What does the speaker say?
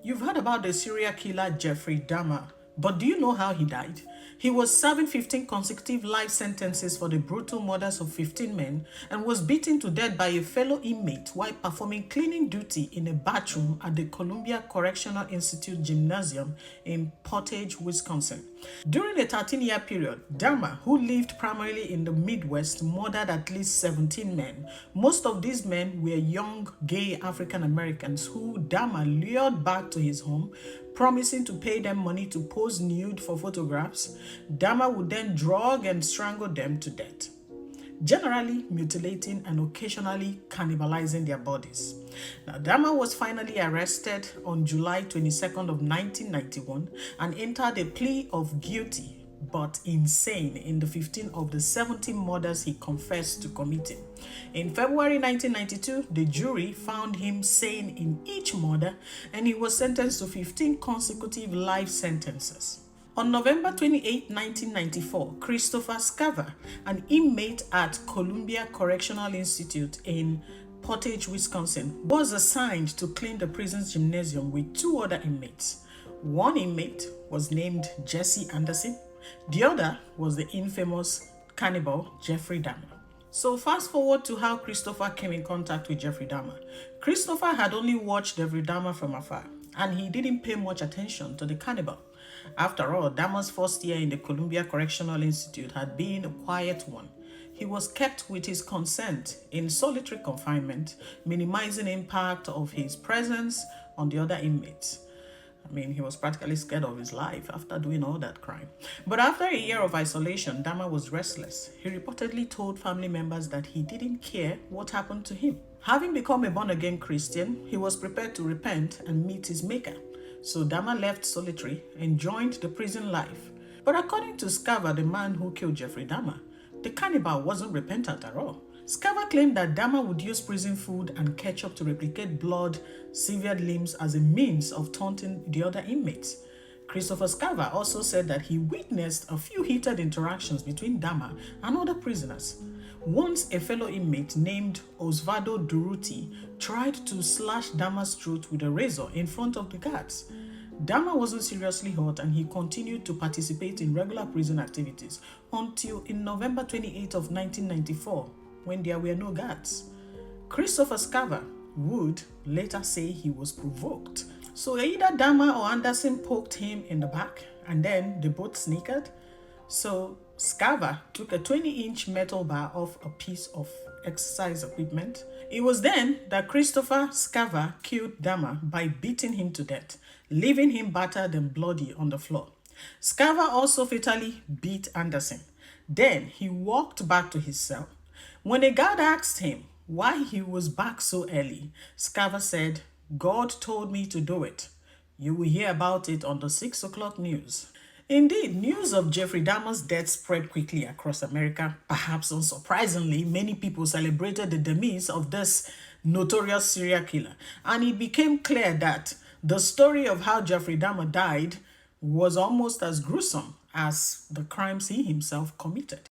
You've heard about the serial killer Jeffrey Dahmer, but do you know how he died? He was serving 15 consecutive life sentences for the brutal murders of 15 men and was beaten to death by a fellow inmate while performing cleaning duty in a bathroom at the Columbia Correctional Institute Gymnasium in Portage, Wisconsin. During a 13-year period, Dahmer, who lived primarily in the Midwest, murdered at least 17 men. Most of these men were young, gay African Americans who Dahmer lured back to his home, promising to pay them money to pose nude for photographs. Dahmer would then drug and strangle them to death, generally mutilating and occasionally cannibalizing their bodies. Now, Dahmer was finally arrested on July 22nd of 1991 and entered a plea of guilty but insane in the 15 of the 70 murders he confessed to committing. In February 1992, the jury found him sane in each murder and he was sentenced to 15 consecutive life sentences. On November 28, 1994, Christopher Scaver, an inmate at Columbia Correctional Institute in Portage, Wisconsin, was assigned to clean the prison's gymnasium with two other inmates. One inmate was named Jesse Anderson. The other was the infamous cannibal Jeffrey Dahmer. So fast forward to how Christopher came in contact with Jeffrey Dahmer. Christopher had only watched Jeffrey Dahmer from afar, and he didn't pay much attention to the cannibal. After all, Dahmer's first year in the Columbia Correctional Institute had been a quiet one. He was kept with his consent in solitary confinement, minimizing the impact of his presence on the other inmates. He was practically scared of his life after doing all that crime. But after a year of isolation, Dahmer was restless. He reportedly told family members that he didn't care what happened to him. Having become a born-again Christian, he was prepared to repent and meet his maker. So Dahmer left solitary and joined the prison life. But according to Scaver, the man who killed Jeffrey Dahmer, the cannibal wasn't repentant at all. Scaver claimed that Dahmer would use prison food and ketchup to replicate blood, severed limbs as a means of taunting the other inmates. Christopher Scaver also said that he witnessed a few heated interactions between Dahmer and other prisoners. Once, a fellow inmate named Osvaldo Durruti tried to slash Dahmer's throat with a razor in front of the guards. Dahmer wasn't seriously hurt and he continued to participate in regular prison activities until in November 28 of 1994, when there were no guards. Christopher Scaver would later say he was provoked. So either Dahmer or Anderson poked him in the back and then they both snickered. So Scaver took a 20-inch metal bar off a piece of exercise equipment. It was then that Christopher Scaver killed Dahmer by beating him to death, leaving him battered and bloody on the floor. Scaver also fatally beat Anderson. Then he walked back to his cell. When a guard asked him why he was back so early, Scaver said, "God told me to do it. You will hear about it on the 6 o'clock news." Indeed, news of Jeffrey Dahmer's death spread quickly across America. Perhaps unsurprisingly, many people celebrated the demise of this notorious serial killer, and it became clear that the story of how Jeffrey Dahmer died was almost as gruesome as the crimes he himself committed.